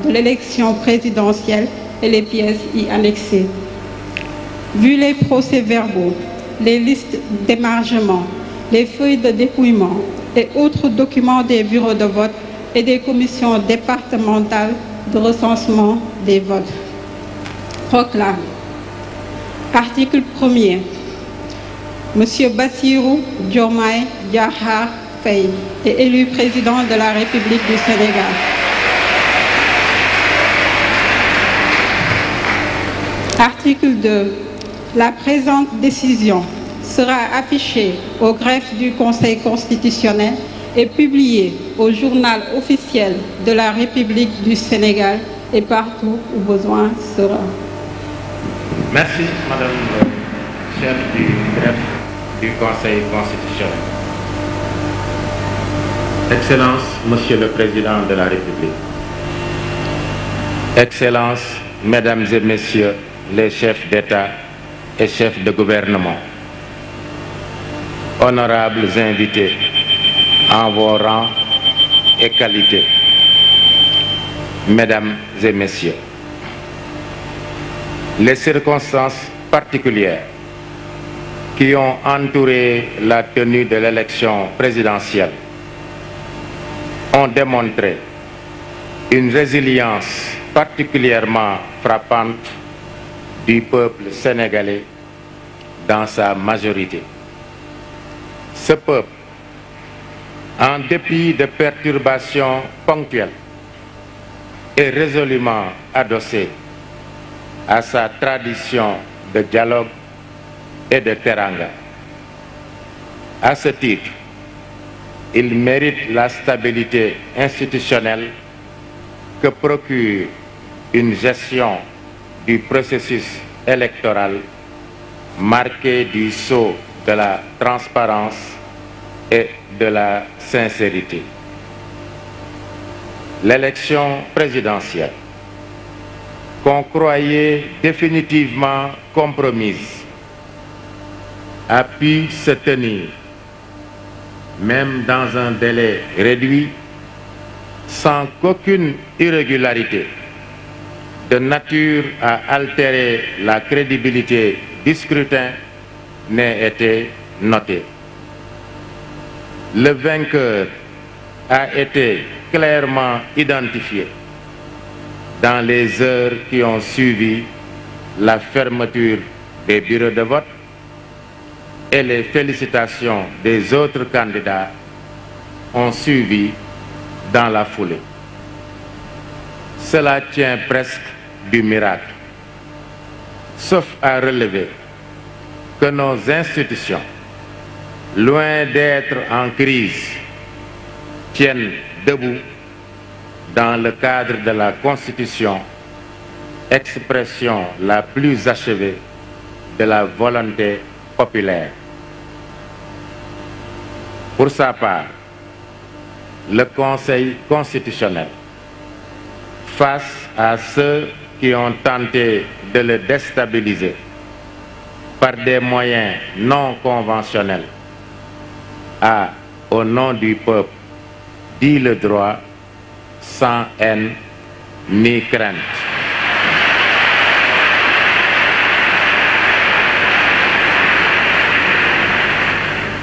de l'élection présidentielle et les pièces y annexées. Vu les procès-verbaux, les listes d'émargement, les feuilles de dépouillement et autres documents des bureaux de vote et des commissions départementales de recensement des votes. Proclame. Article 1er. Monsieur Bassirou Diomaye Diakhar Faye est élu président de la République du Sénégal. Article 2. La présente décision sera affichée au greffe du Conseil constitutionnel et publiée au journal officiel de la République du Sénégal et partout où besoin sera. Merci, Madame le chef du greffe du Conseil constitutionnel. Excellences, Monsieur le Président de la République. Excellences, Mesdames et Messieurs les chefs d'État et chefs de gouvernement. Honorables invités en vos rangs et qualités. Mesdames et Messieurs, les circonstances particulières qui ont entouré la tenue de l'élection présidentielle ont démontré une résilience particulièrement frappante du peuple sénégalais dans sa majorité. Ce peuple, en dépit de perturbations ponctuelles, est résolument adossé à sa tradition de dialogue et de teranga. À ce titre, il mérite la stabilité institutionnelle que procure une gestion du processus électoral marquée du sceau de la transparence et de la sincérité. L'élection présidentielle, qu'on croyait définitivement compromise, a pu se tenir, même dans un délai réduit, sans qu'aucune irrégularité de nature à altérer la crédibilité du scrutin n'ait été notée. Le vainqueur a été clairement identifié dans les heures qui ont suivi la fermeture des bureaux de vote et les félicitations des autres candidats ont suivi dans la foulée. Cela tient presque du miracle, sauf à relever que nos institutions, loin d'être en crise, tiennent debout dans le cadre de la Constitution, expression la plus achevée de la volonté populaire. Pour sa part, le Conseil constitutionnel, face à ceux qui ont tenté de le déstabiliser par des moyens non conventionnels, a, au nom du peuple, dit le droit sans haine ni crainte.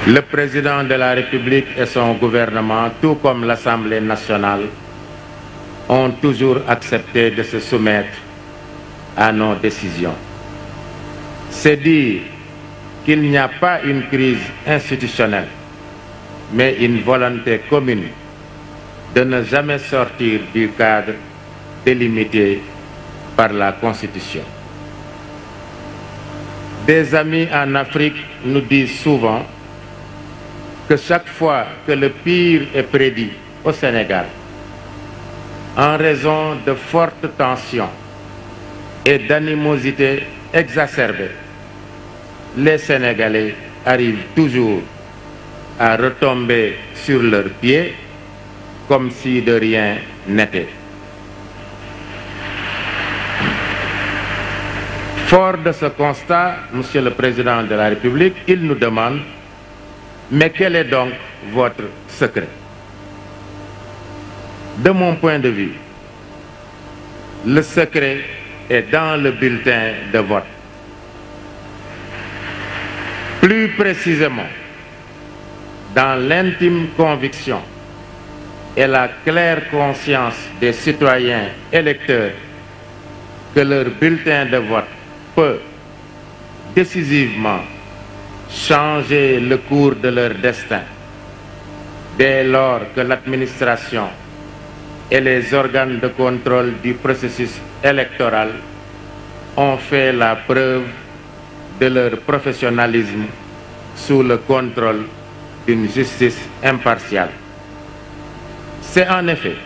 Le président de la République et son gouvernement, tout comme l'Assemblée nationale, ont toujours accepté de se soumettre à nos décisions. C'est dire qu'il n'y a pas une crise institutionnelle, mais une volonté commune de ne jamais sortir du cadre délimité par la Constitution. Des amis en Afrique nous disent souvent que chaque fois que le pire est prédit au Sénégal, en raison de fortes tensions et d'animosités exacerbées, les Sénégalais arrivent toujours à retomber sur leurs pieds comme si de rien n'était. Fort de ce constat, Monsieur le Président de la République, il nous demande: mais quel est donc votre secret? De mon point de vue, le secret est dans le bulletin de vote. Plus précisément, dans l'intime conviction et la claire conscience des citoyens électeurs que leur bulletin de vote peut décisivement changer le cours de leur destin dès lors que l'administration et les organes de contrôle du processus électoral ont fait la preuve de leur professionnalisme sous le contrôle d'une justice impartiale. C'est en effet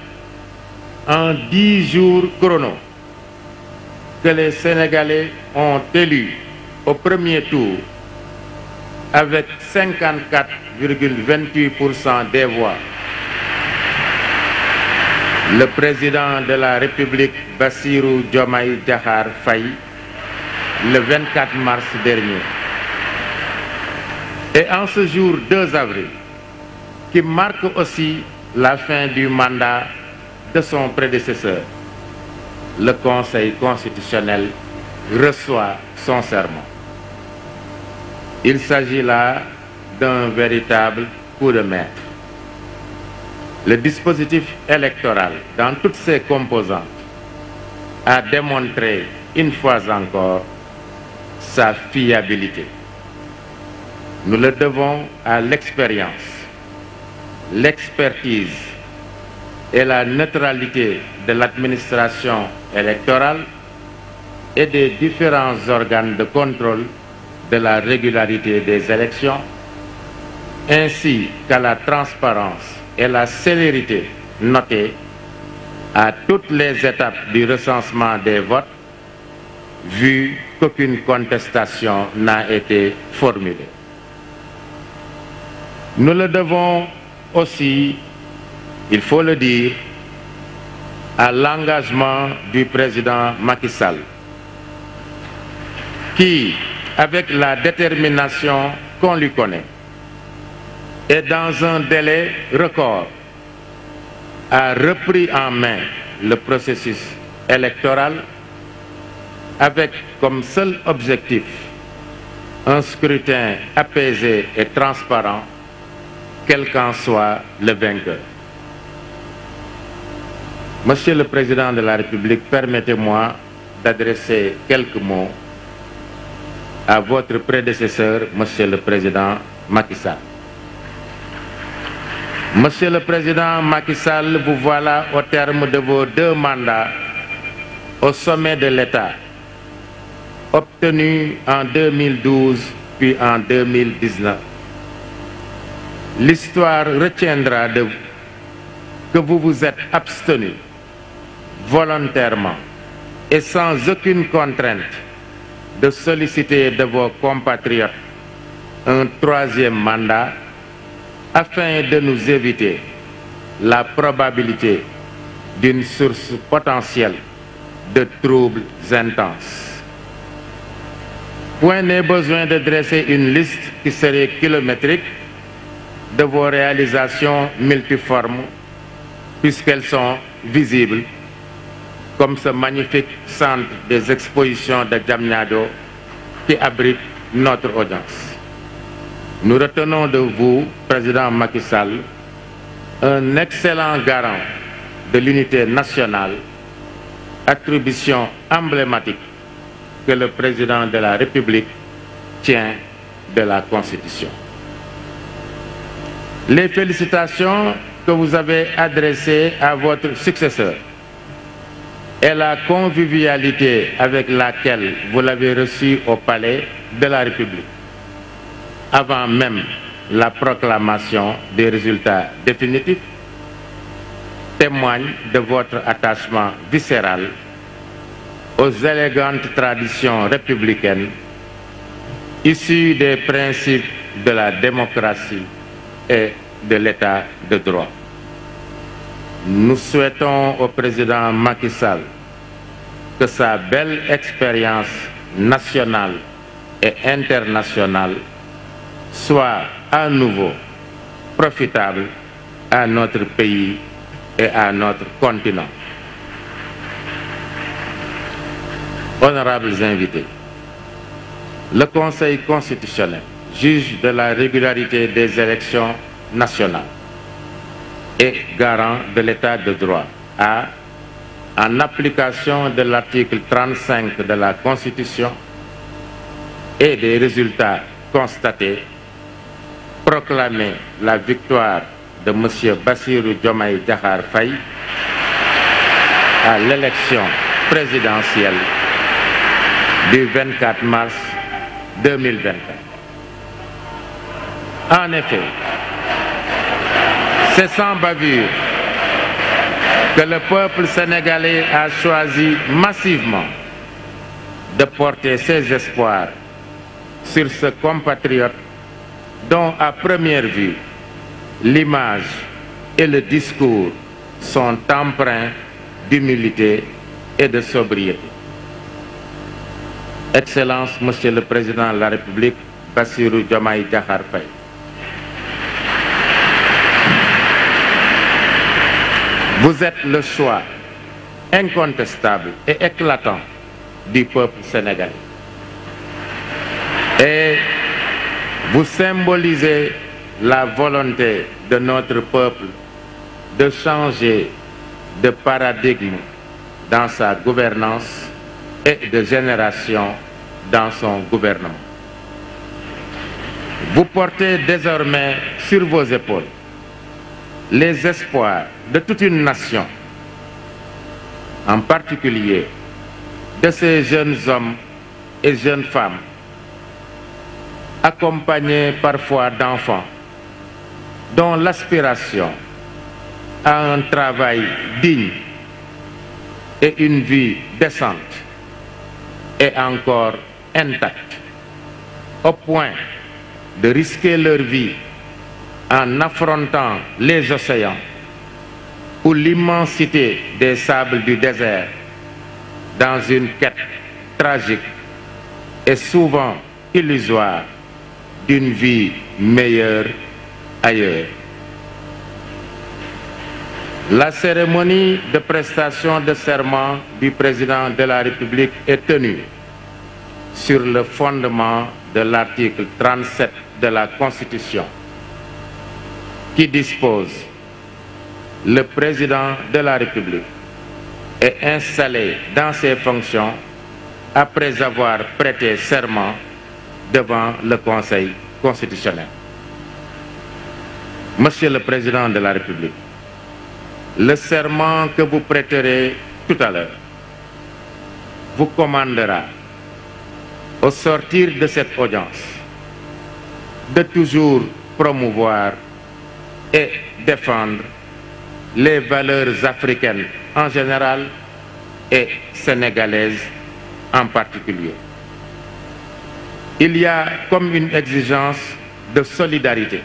en 10 jours chrono que les Sénégalais ont élu au premier tour avec 54,28% des voix le président de la République Bassirou Diomaye Diakhar Faye le 24 mars dernier. Et en ce jour 2 avril, qui marque aussi la fin du mandat de son prédécesseur, le Conseil constitutionnel reçoit son serment. Il s'agit là d'un véritable coup de maître. Le dispositif électoral, dans toutes ses composantes, a démontré une fois encore sa fiabilité. Nous le devons à l'expérience, l'expertise et la neutralité de l'administration électorale et des différents organes de contrôle de la régularité des élections, ainsi qu'à la transparence et la célérité notée à toutes les étapes du recensement des votes, vu qu'aucune contestation n'a été formulée. Nous le devons aussi, il faut le dire, à l'engagement du président Macky Sall, qui, avec la détermination qu'on lui connaît, et dans un délai record, a repris en main le processus électoral avec comme seul objectif un scrutin apaisé et transparent, quel qu'en soit le vainqueur. Monsieur le Président de la République, permettez-moi d'adresser quelques mots à votre prédécesseur, Monsieur le Président Macky Sall. Monsieur le Président Macky Sall, vous voilà au terme de vos 2 mandats au sommet de l'État, obtenus en 2012 puis en 2019. L'histoire retiendra de vous que vous vous êtes abstenu volontairement et sans aucune contrainte de solliciter de vos compatriotes un 3e mandat afin de nous éviter la probabilité d'une source potentielle de troubles intenses. Point n'est besoin de dresser une liste qui serait kilométrique de vos réalisations multiformes, puisqu'elles sont visibles, comme ce magnifique centre des expositions de Diamniadio qui abrite notre audience. Nous retenons de vous, Président Macky Sall, un excellent garant de l'unité nationale, attribution emblématique que le Président de la République tient de la Constitution. Les félicitations que vous avez adressées à votre successeur et la convivialité avec laquelle vous l'avez reçu au Palais de la République, avant même la proclamation des résultats définitifs, témoignent de votre attachement viscéral aux élégantes traditions républicaines issues des principes de la démocratie et de l'État de droit. Nous souhaitons au président Macky Sall que sa belle expérience nationale et internationale soit à nouveau profitable à notre pays et à notre continent. Honorables invités, le Conseil constitutionnel, juge de la régularité des élections nationales et garant de l'état de droit, a, en application de l'article 35 de la Constitution et des résultats constatés, proclamé la victoire de M. Bassirou Diomaye Diakhar Faye à l'élection présidentielle du 24 mars 2024. En effet, c'est sans bavure que le peuple sénégalais a choisi massivement de porter ses espoirs sur ce compatriote dont, à première vue, l'image et le discours sont empreints d'humilité et de sobriété. Excellence, Monsieur le Président de la République, Bassirou Diomaye Diakhar Faye. Vous êtes le choix incontestable et éclatant du peuple sénégalais. Et vous symbolisez la volonté de notre peuple de changer de paradigme dans sa gouvernance et de génération dans son gouvernement. Vous portez désormais sur vos épaules les espoirs de toute une nation, en particulier de ces jeunes hommes et jeunes femmes, accompagnés parfois d'enfants, dont l'aspiration à un travail digne et une vie décente est encore intacte, au point de risquer leur vie en affrontant les océans ou l'immensité des sables du désert dans une quête tragique et souvent illusoire d'une vie meilleure ailleurs. La cérémonie de prestation de serment du président de la République est tenue sur le fondement de l'article 37 de la Constitution, qui dispose: le président de la République est installé dans ses fonctions après avoir prêté serment devant le Conseil constitutionnel. Monsieur le Président de la République, le serment que vous prêterez tout à l'heure vous commandera, au sortir de cette audience, de toujours promouvoir et défendre les valeurs africaines en général et sénégalaises en particulier. Il y a comme une exigence de solidarité,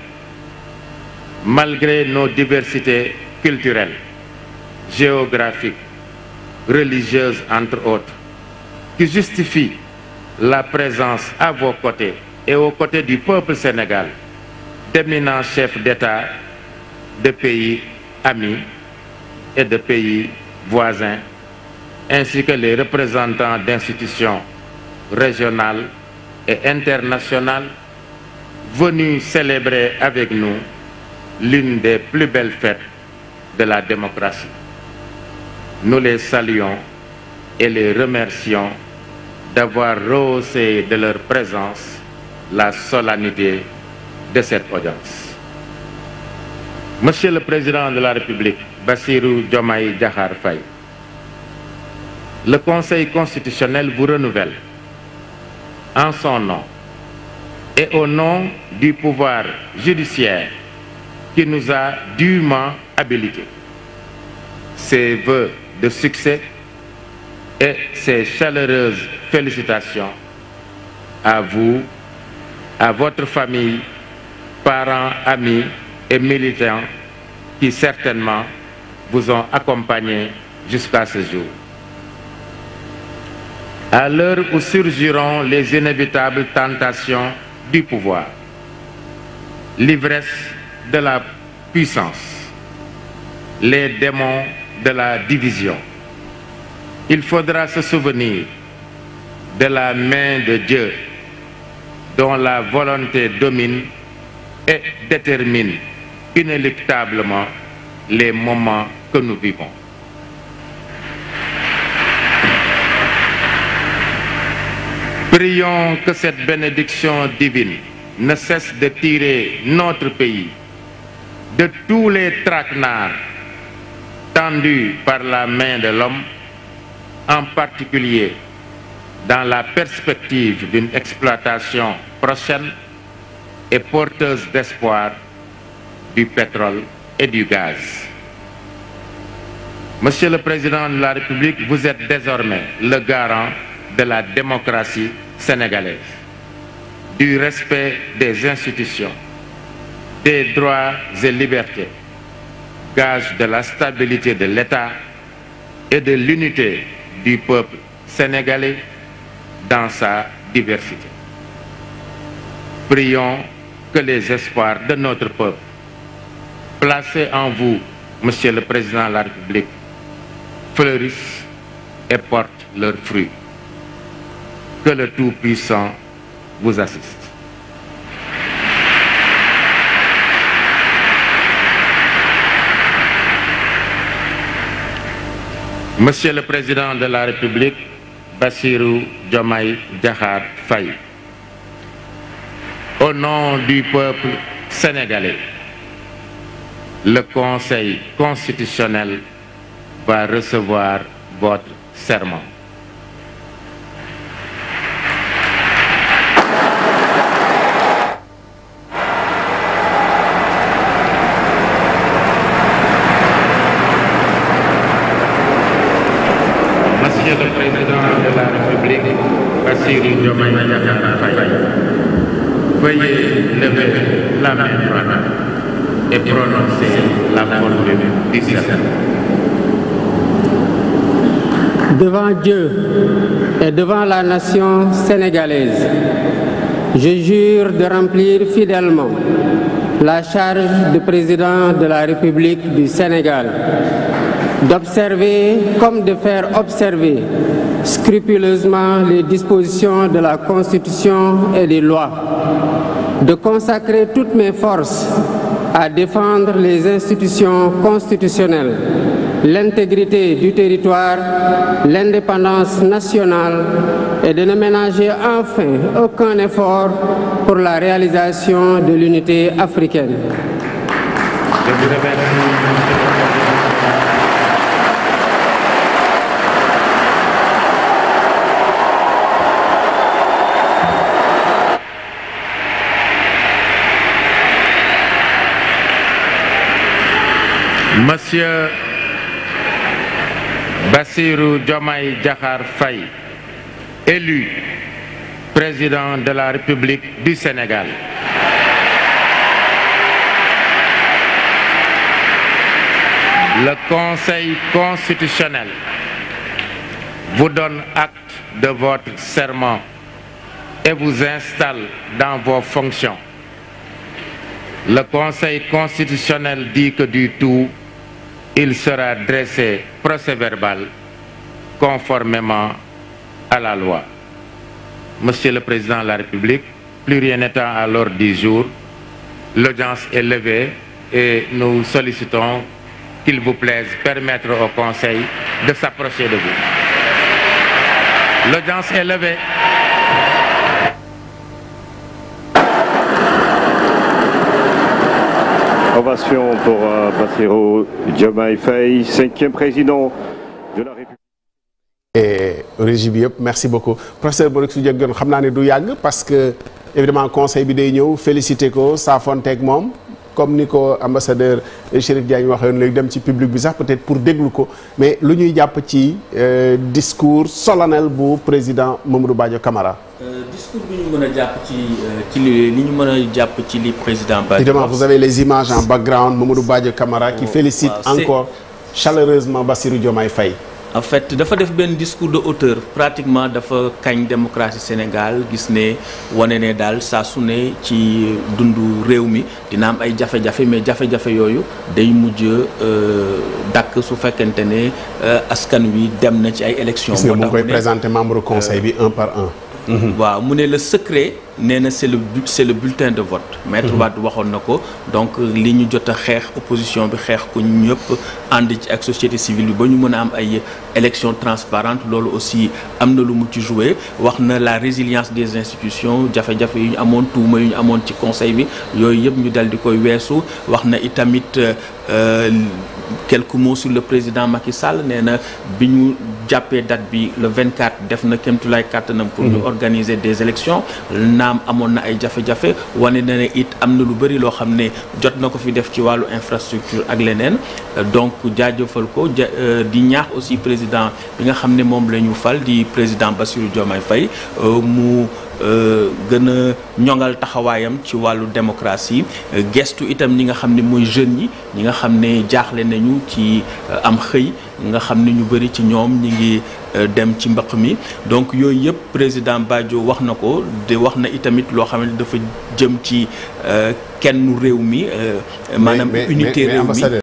malgré nos diversités culturelles, géographiques, religieuses entre autres, qui justifie la présence à vos côtés et aux côtés du peuple sénégal d'éminents chefs d'État de pays amis et de pays voisins, ainsi que les représentants d'institutions régionales et internationales venus célébrer avec nous l'une des plus belles fêtes de la démocratie. Nous les saluons et les remercions d'avoir rehaussé de leur présence la solennité de cette audience. Monsieur le Président de la République, Bassirou Diomaye Diakhar Faye, le Conseil constitutionnel vous renouvelle en son nom et au nom du pouvoir judiciaire qui nous a dûment habilités ses vœux de succès et ses chaleureuses félicitations à vous, à votre famille, parents, amis et militants qui certainement vous ont accompagnés jusqu'à ce jour. À l'heure où surgiront les inévitables tentations du pouvoir, l'ivresse de la puissance, les démons de la division, il faudra se souvenir de la main de Dieu, dont la volonté domine et détermine inéluctablement les moments que nous vivons. Prions que cette bénédiction divine ne cesse de tirer notre pays de tous les traquenards tendus par la main de l'homme, en particulier dans la perspective d'une exploitation prochaine et porteuse d'espoir du pétrole et du gaz. Monsieur le Président de la République, vous êtes désormais le garant de la démocratie sénégalaise, du respect des institutions, des droits et libertés, gage de la stabilité de l'État et de l'unité du peuple sénégalais dans sa diversité. Prions que les espoirs de notre peuple, placés en vous, Monsieur le Président de la République, fleurissent et portent leurs fruits. Que le Tout-Puissant vous assiste. Monsieur le Président de la République, Bassirou Diomaye Diakhar Faye, au nom du peuple sénégalais, le Conseil constitutionnel va recevoir votre serment. Monsieur le Président de la République, Bassirou Diomaye Diakhar Faye, veuillez lever la main droite et prononcer la formule du serment. Devant Dieu et devant la nation sénégalaise, je jure de remplir fidèlement la charge de président de la République du Sénégal, d'observer comme de faire observer scrupuleusement les dispositions de la Constitution et des lois, de consacrer toutes mes forces à défendre les institutions constitutionnelles, l'intégrité du territoire, l'indépendance nationale et de ne ménager enfin aucun effort pour la réalisation de l'unité africaine. Je vous remercie. Monsieur Bassirou Diomaye Diakhar Faye, élu président de la République du Sénégal. Le Conseil constitutionnel vous donne acte de votre serment et vous installe dans vos fonctions. Le Conseil constitutionnel dit que du tout, il sera dressé procès-verbal conformément à la loi. Monsieur le Président de la République, plus rien n'étant à l'ordre du jour, l'audience est levée et nous sollicitons qu'il vous plaise permettre au Conseil de s'approcher de vous. L'audience est levée. Ovation pour Bassirou Diomaye Faye, 5e président de la République. Et régie bi yëpp merci beaucoup professeur Malick Sow Dieng xam naa ne du yàgg parce que évidemment conseil bi day ñëw félicité ko saafonteeg moom comme ni ko ambassadeur Chérif Diagne waxee léegi dem ci public bi sax peut-être pour déglu ko mais lu ñuy jàpp ci discours solennel bu président Mamadou Badio Camara. Discours bi ñu mën a jàpp ci li ñu mën a jàpp ci li président Badio. Évidemment vous avez les images en background Mamadou Badio Camara qui félicite encore chaleureusement Bassirou Diomaye Faye. en fait dafa def benn discours de hauteur pratiquement dafa kañ démocratie Sénégal gis ne wane ne daal saa su ne ci dundu réew mi dina am ay jafe-jafe mais jafe-jafe yooyu day mujj dakk su fekkente ne askan wi dem na ci ay élections. moo tax mu koy présenter membre conseil bi un par un. waaw mu ne le secret nee na c'est le bulletin de vote. Maître Wade waxoon na ko donc li ñu jot a xeex opposition bi xeex ko ñëpp ànd ci ak société civile bi ba ñu mën a am ay élections transparentes loolu aussi am na lu mu ci joué wax na la résilience des institutions jafe-jafe yu ñu amoon tuuma yu ñu amoon ci conseil bi yooyu yëpp ñu dal di koy weesu wax na itamit quelques mots sur le président Macky Sall nee na bi ñu jàppee date bi le 24 def na kéemtulaay kàttanam pour ñu organiser des élections naam amoon na ay jafe-jafe wane na ne it am na lu bëri loo xam ne jot na ko fi def ci wàllu infrastructure ak leneen donc jaajëfal ko di ñaax aussi président bi nga xam ne moom la ñu fal di président Bassirou Diomaye Faye mu gën a ñoŋal taxawaayam ci wàllu démocratie gestu itam ñi nga xam ne mooy jeunes ñi nga xam ne jaaxle nañu ci am xëy nga xam ne ñu bëri ci ñoom ñi ngi dem ci mbëq mi donc yooyu yëpp président Badio wax na ko de wax na itamit loo xam ne dafa jëm ci kenn réew mi maanaam unité réew mi